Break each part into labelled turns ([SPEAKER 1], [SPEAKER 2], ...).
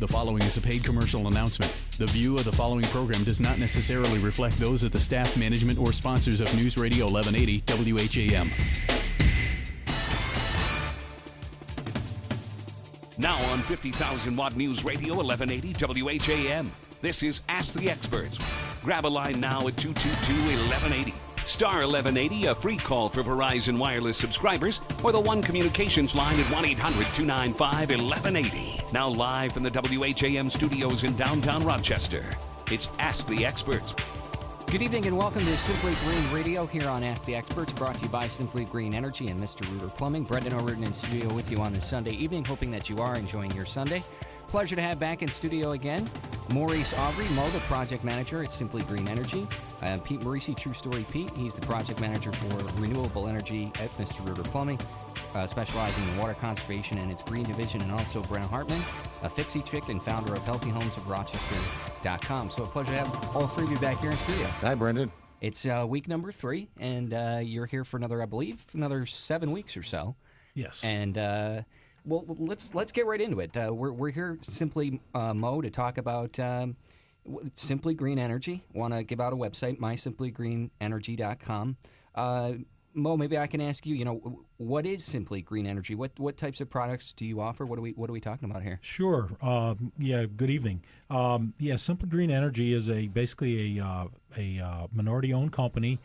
[SPEAKER 1] The following is a paid commercial announcement. The view of the following program does not necessarily reflect those of the staff, management, or sponsors of News Radio 1180 WHAM.
[SPEAKER 2] Now on 50,000 Watt News Radio 1180 WHAM. This is Ask the Experts. Grab a line now at 222-1180. Star 1180, a free call for Verizon Wireless subscribers, or the One Communications line at 1-800-295-1180. Now live from the WHAM studios in downtown Rochester, it's Ask the Experts.
[SPEAKER 3] Good evening and welcome to Simply Green Radio here on Ask the Experts, brought to you by Simply Green Energy and Mr. Rooter Plumbing. Brendan Overton in studio with you on this Sunday evening, hoping that you are enjoying your Sunday. Pleasure to have back in studio again Maurice Aubrey, Mo, the project manager at Simply Green Energy. Pete Morisi, True Story Pete, he's the project manager for renewable energy at Mr. Rooter Plumbing, specializing in water conservation and its green division, and also Brenna Hartman, a fixie chick and founder of healthyhomesofrochester.com. So a pleasure to have all three of you back here in studio.
[SPEAKER 4] Hi, Brendan.
[SPEAKER 3] It's week number 3, and you're here for another, I believe, another 7 weeks or so.
[SPEAKER 5] Yes.
[SPEAKER 3] And well, let's get right into it. We're here simply, Mo, to talk about Simply Green Energy. Want to give out a website, mysimplygreenenergy.com. Mo, maybe I can ask you, what is Simply Green Energy? What types of products do you offer? What are we talking about here?
[SPEAKER 5] Sure. Good evening. Simply Green Energy is basically a minority-owned company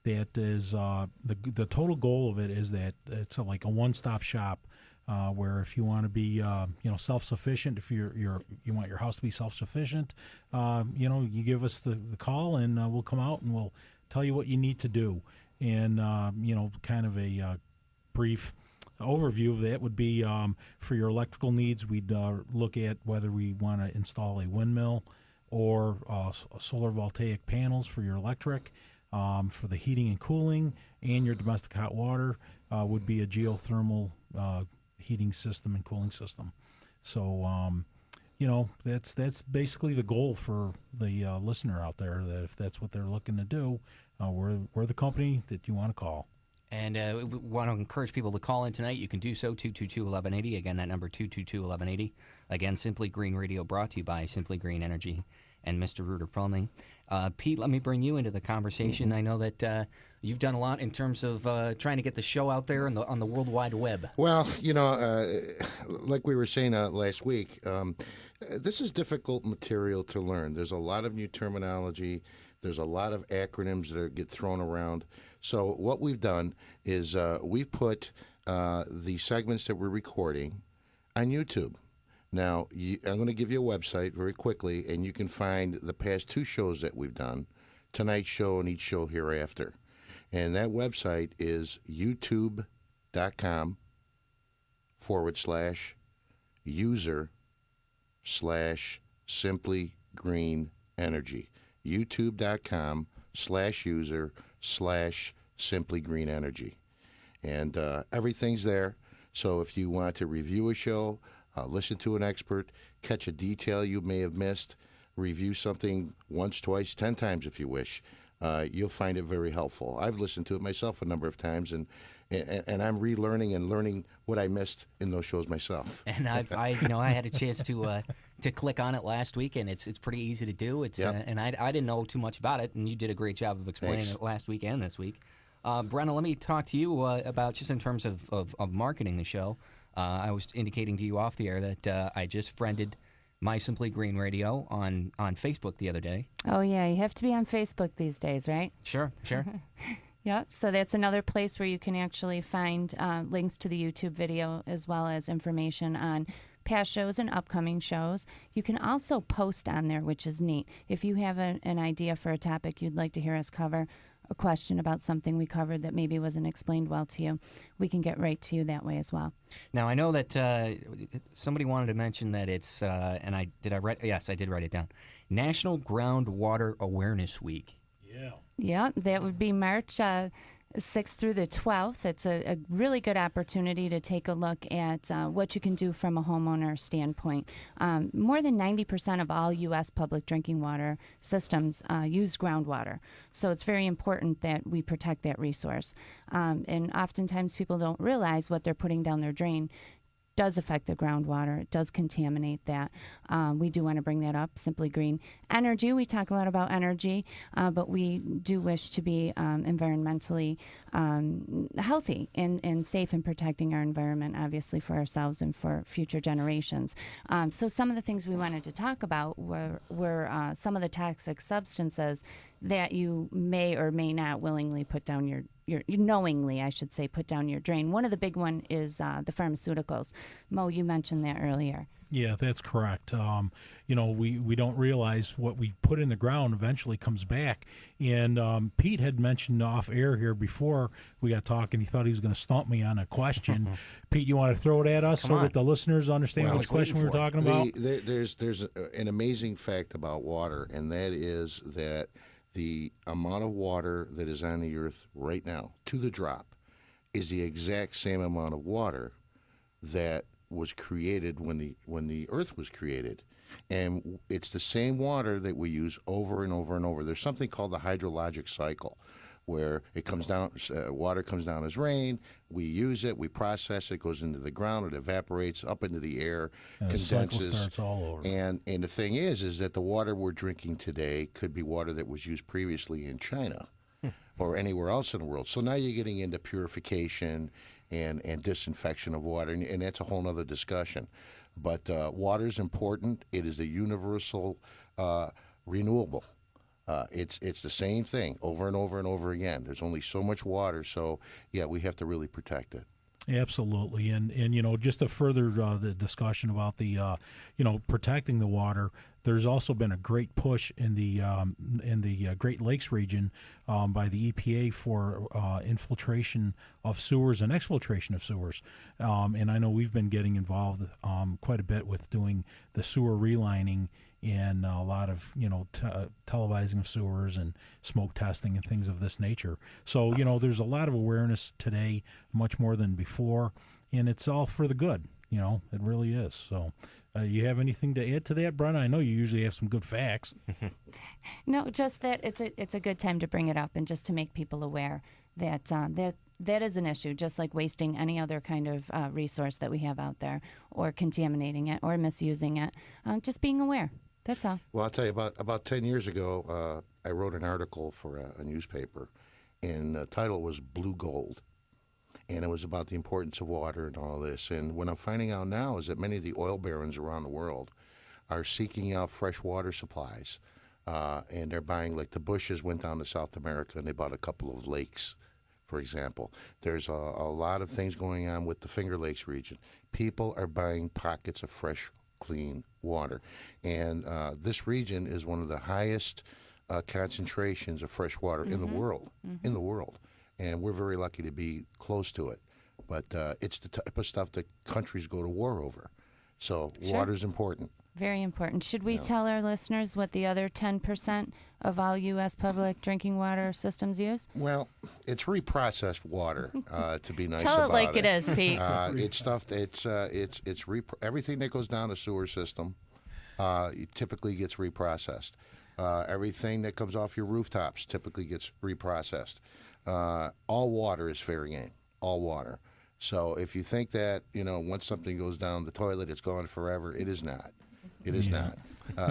[SPEAKER 5] that is the total goal of it is that it's like a one-stop shop. Where if you want to be, self-sufficient, if you want your house to be self-sufficient, you give us the call and we'll come out and we'll tell you what you need to do. And kind of a brief overview of that would be for your electrical needs, we'd look at whether we want to install a windmill or solar voltaic panels for your electric. For the heating and cooling and your domestic hot water would be a geothermal heating system and cooling system. So, that's basically the goal for the listener out there, that if that's what they're looking to do, we're the company that you want to call.
[SPEAKER 3] And we want to encourage people to call in tonight. You can do so, 222-1180. Again, that number, 222-1180. Again, Simply Green Radio, brought to you by Simply Green Energy and Mr. Rooter Plumbing. Pete, let me bring you into the conversation. I know that you've done a lot in terms of trying to get the show out there on the World Wide Web.
[SPEAKER 4] Well, like we were saying last week, this is difficult material to learn. There's a lot of new terminology. There's a lot of acronyms that get thrown around. So what we've done is we've put the segments that we're recording on YouTube. Now, I'm going to give you a website very quickly, and you can find the past 2 shows that we've done, tonight's show and each show hereafter. And that website is youtube.com/user/Simply Green Energy. youtube.com/user/Simply Green Energy. And everything's there. So if you want to review a show, listen to an expert, catch a detail you may have missed, review something once, twice, 10 times if you wish, you'll find it very helpful. I've listened to it myself a number of times, and I'm relearning and learning what I missed in those shows myself.
[SPEAKER 3] And I had a chance to click on it last week, and it's pretty easy to do. And I didn't know too much about it, and you did a great job of explaining it last week and this week. Brenna, let me talk to you about just in terms of marketing the show. I was indicating to you off the air that I just friended My Simply Green Radio on Facebook the other day.
[SPEAKER 6] Oh, yeah. You have to be on Facebook these days, right?
[SPEAKER 3] Sure.
[SPEAKER 6] Yeah. So that's another place where you can actually find links to the YouTube video as well as information on past shows and upcoming shows. You can also post on there, which is neat. If you have an idea for a topic you'd like to hear us cover, a question about something we covered that maybe wasn't explained well to you, we can get right to you that way as well.
[SPEAKER 3] Now, I know that somebody wanted to mention that it's, yes, I did write it down, National Groundwater Awareness Week.
[SPEAKER 6] Yeah, that would be March 6th through the 12th. It's a really good opportunity to take a look at what you can do from a homeowner standpoint. More than 90% of all U.S. public drinking water systems use groundwater. So it's very important that we protect that resource. And oftentimes people don't realize what they're putting down their drain does affect the groundwater. It does contaminate that. We do want to bring that up. Simply Green Energy. We talk a lot about energy, but we do wish to be environmentally healthy and safe in protecting our environment, obviously for ourselves and for future generations. So some of the things we wanted to talk about were some of the toxic substances that you may or may not willingly put down your knowingly, I should say, put down your drain. One of the big one is the pharmaceuticals. Mo, you mentioned that earlier.
[SPEAKER 5] Yeah, that's correct. We don't realize what we put in the ground eventually comes back. And Pete had mentioned off air here before we got talking, he thought he was going to stump me on a question. Pete, you want to throw it at us that the listeners understand which question we were talking about?
[SPEAKER 4] There's an amazing fact about water, and that is that the amount of water that is on the earth right now, to the drop, is the exact same amount of water that was created when the earth was created. And it's the same water that we use over and over and over. There's something called the hydrologic cycle, where it comes down, water comes down as rain, we use it, we process it, goes into the ground, it evaporates up into the air,
[SPEAKER 5] and
[SPEAKER 4] condenses.
[SPEAKER 5] The cycle starts all over.
[SPEAKER 4] And the thing is that the water we're drinking today could be water that was used previously in China or anywhere else in the world. So now you're getting into purification and disinfection of water, and that's a whole other discussion. But water is important. It is a universal renewable. It's the same thing over and over and over again. There's only so much water, so yeah, we have to really protect it.
[SPEAKER 5] Absolutely, and just to further the discussion about the protecting the water, there's also been a great push in the Great Lakes region by the EPA for infiltration of sewers and exfiltration of sewers, and I know we've been getting involved quite a bit with doing the sewer relining and a lot of televising of sewers and smoke testing and things of this nature. So there's a lot of awareness today, much more than before, and it's all for the good. It really is. So you have anything to add to that, Brenna? I know you usually have some good facts.
[SPEAKER 6] No, just that it's a good time to bring it up and just to make people aware that that is an issue, just like wasting any other kind of resource that we have out there, or contaminating it, or misusing it. Just being aware. That's all.
[SPEAKER 4] Well, I'll tell you, about 10 years ago, I wrote an article for a newspaper, and the title was Blue Gold. And it was about the importance of water and all this. And what I'm finding out now is that many of the oil barons around the world are seeking out fresh water supplies. And they're buying, like the Bushes went down to South America and they bought a couple of lakes, for example. There's a lot of things going on with the Finger Lakes region. People are buying pockets of fresh, clean water. And this region is one of the highest concentrations of fresh water in the world, in the world. And we're very lucky to be close to it. But it's the type of stuff that countries go to war over. So water is important.
[SPEAKER 6] Very important. Should we tell our listeners what the other 10% of all U.S. public drinking water systems use?
[SPEAKER 4] Well, it's reprocessed water, to be nice
[SPEAKER 6] Tell
[SPEAKER 4] about
[SPEAKER 6] it like it is, Pete.
[SPEAKER 4] It's stuff. Everything that goes down the sewer system typically gets reprocessed. Everything that comes off your rooftops typically gets reprocessed. All water is fair game. All water. So if you think that once something goes down the toilet, it's gone forever, it is not. It is not.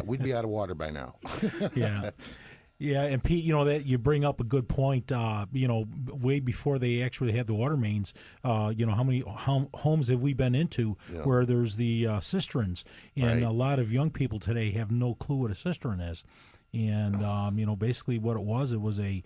[SPEAKER 4] We'd be out of water by now.
[SPEAKER 5] Yeah. Yeah, and Pete, that you bring up a good point. Way before they actually had the water mains, how many homes have we been into where there's the cisterns, and a lot of young people today have no clue what a cistern is. And basically what it was a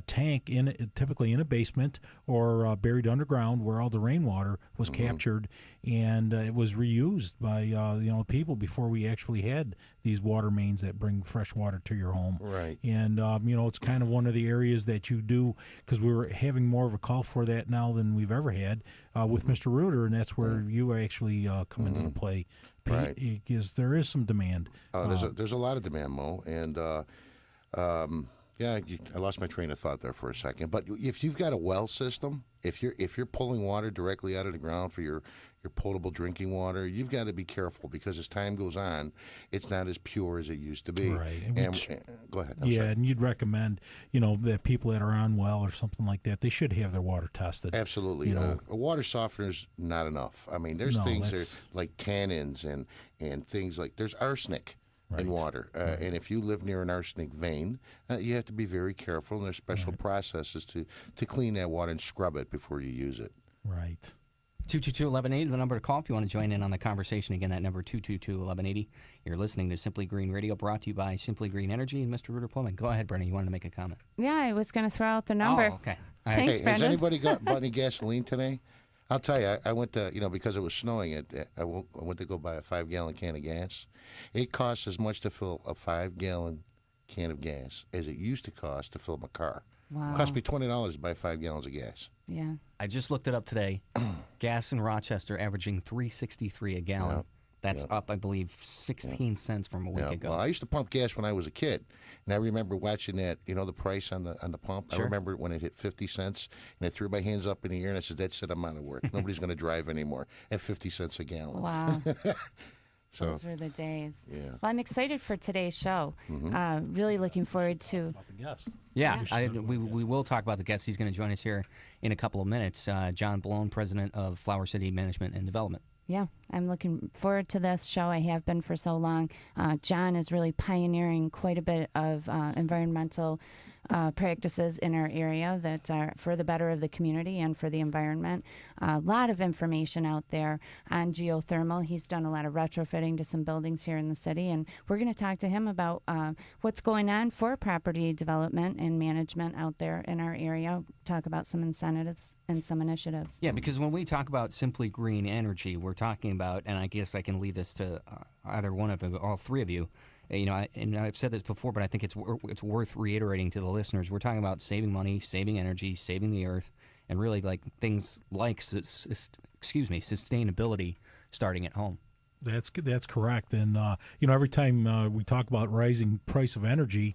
[SPEAKER 5] tank typically in a basement or buried underground where all the rainwater was captured, and it was reused by people before we actually had these water mains that bring fresh water to your home.
[SPEAKER 4] Right.
[SPEAKER 5] And it's kind of one of the areas that you do, because we're having more of a call for that now than we've ever had with Mr. Reuter, and that's where you actually come into play.
[SPEAKER 4] Right.
[SPEAKER 5] Because there is some demand.
[SPEAKER 4] There's a lot of demand, Mo, and I lost my train of thought there for a second. But if you've got a well system, if you're pulling water directly out of the ground for your your potable drinking water. You've got to be careful because as time goes on, it's not as pure as it used to be.
[SPEAKER 5] Right.
[SPEAKER 4] And go ahead. I'm
[SPEAKER 5] yeah,
[SPEAKER 4] sorry.
[SPEAKER 5] and you'd recommend, that people that are on well or something like that, they should have their water tested.
[SPEAKER 4] Absolutely. A water softener's not enough. I mean, there's things that like tannins and things like there's arsenic in water. And if you live near an arsenic vein, you have to be very careful, and there's special processes to clean that water and scrub it before you use it.
[SPEAKER 5] Right.
[SPEAKER 3] 222-1180, the number to call if you want to join in on the conversation. Again, that number 222-1180. You're listening to Simply Green Radio, brought to you by Simply Green Energy and Mr. Rooter Plumbing. Go ahead, Brennan. You wanted to make a comment.
[SPEAKER 6] Yeah, I was going to throw out the number.
[SPEAKER 3] Oh, okay.
[SPEAKER 6] Thanks,
[SPEAKER 4] Hey, has
[SPEAKER 6] Brendan.
[SPEAKER 4] anybody bought any gasoline today? I'll tell you, I went to, because it was snowing, I went to go buy a 5-gallon can of gas. It costs as much to fill a 5-gallon can of gas as it used to cost to fill my car.
[SPEAKER 6] Wow.
[SPEAKER 4] It cost me $20 to buy 5 gallons of gas.
[SPEAKER 6] Yeah.
[SPEAKER 3] I just looked it up today. Gas in Rochester averaging $3.63 a gallon. That's up, I believe, 16 cents from a week ago.
[SPEAKER 4] Well, I used to pump gas when I was a kid, and I remember watching that. The price on the pump.
[SPEAKER 3] Sure.
[SPEAKER 4] I remember when it hit 50 cents, and I threw my hands up in the air and I said, "That's it. I'm out of work. Nobody's going to drive anymore at 50 cents a gallon."
[SPEAKER 6] Wow.
[SPEAKER 4] So,
[SPEAKER 6] those were the days.
[SPEAKER 4] Yeah.
[SPEAKER 6] Well, I'm excited for today's show. Really looking forward to.
[SPEAKER 5] The guest.
[SPEAKER 3] Yeah, we will talk about the guest. He's going to join us here in a couple of minutes. John Billone, president of Flower City Management and Development.
[SPEAKER 6] Yeah, I'm looking forward to this show. I have been for so long. John is really pioneering quite a bit of environmental practices in our area that are for the better of the community and for the environment. A lot of information out there on geothermal. He's done a lot of retrofitting to some buildings here in the city, and we're going to talk to him about what's going on for property development and management out there in our area. Talk about some incentives and some initiatives.
[SPEAKER 3] Yeah, because when we talk about Simply Green Energy, we're talking about, and I guess I can leave this to either one of you, all three of you. And I've said this before, but I think it's worth reiterating to the listeners. We're talking about saving money, saving energy, saving the earth, and really like things like sustainability starting at home.
[SPEAKER 5] That's correct. And every time we talk about rising price of energy,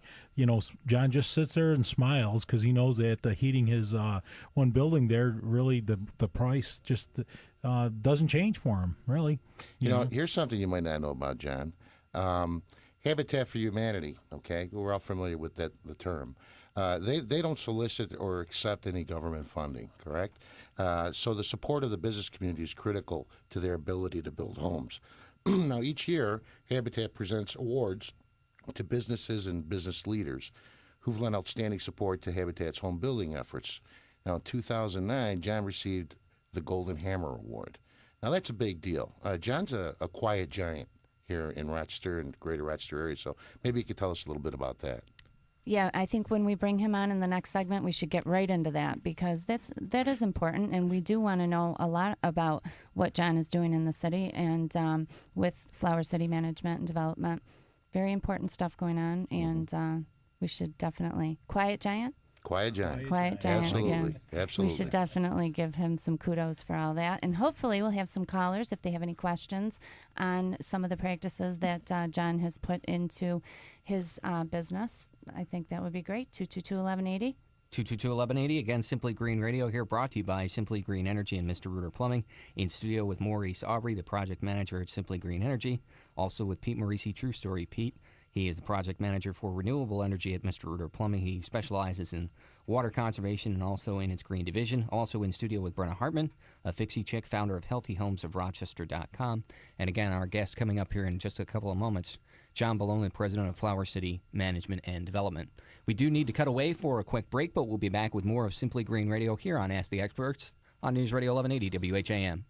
[SPEAKER 5] John just sits there and smiles because he knows that heating his one building there, really the price just doesn't change for him. Really,
[SPEAKER 4] here's something you might not know about John. Habitat for Humanity, okay? We're all familiar with the term. They don't solicit or accept any government funding, correct? So the support of the business community is critical to their ability to build homes. Now, each year, Habitat presents awards to businesses and business leaders who've lent outstanding support to Habitat's home building efforts. Now, in 2009, John received the Golden Hammer Award. Now, that's a big deal. John's a quiet giant here in Rochester and greater Rochester area, so maybe you could tell us a little bit about that.
[SPEAKER 6] Yeah, I think when we bring him on in the next segment, we should get right into that because that is important, and we do want to know a lot about what John is doing in the city and with Flower City Management and Development. Very important stuff going on, and we should definitely Quiet Giant.
[SPEAKER 4] Quiet Giant.
[SPEAKER 6] Quiet Giant
[SPEAKER 4] Absolutely.
[SPEAKER 6] again.
[SPEAKER 4] Absolutely.
[SPEAKER 6] We should definitely give him some kudos for all that. And hopefully we'll have some callers if they have any questions on some of the practices that John has put into his business. I think that would be great. 222-1180.
[SPEAKER 3] 222-1180. Again, Simply Green Radio here, brought to you by Simply Green Energy and Mr. Rooter Plumbing. In studio with Maurice Aubrey, the project manager at Simply Green Energy. Also with Pete Maurice, True Story Pete. He is the project manager for renewable energy at Mr. Rooter Plumbing. He specializes in water conservation and also in its green division. Also in studio with Brenna Hartman, a fixie chick, founder of HealthyHomesOfRochester.com. And again, our guest coming up here in just a couple of moments, John Billone, president of Flower City Management and Development. We do need to cut away for a quick break, but we'll be back with more of Simply Green Radio here on Ask the Experts on News Radio 1180 WHAM.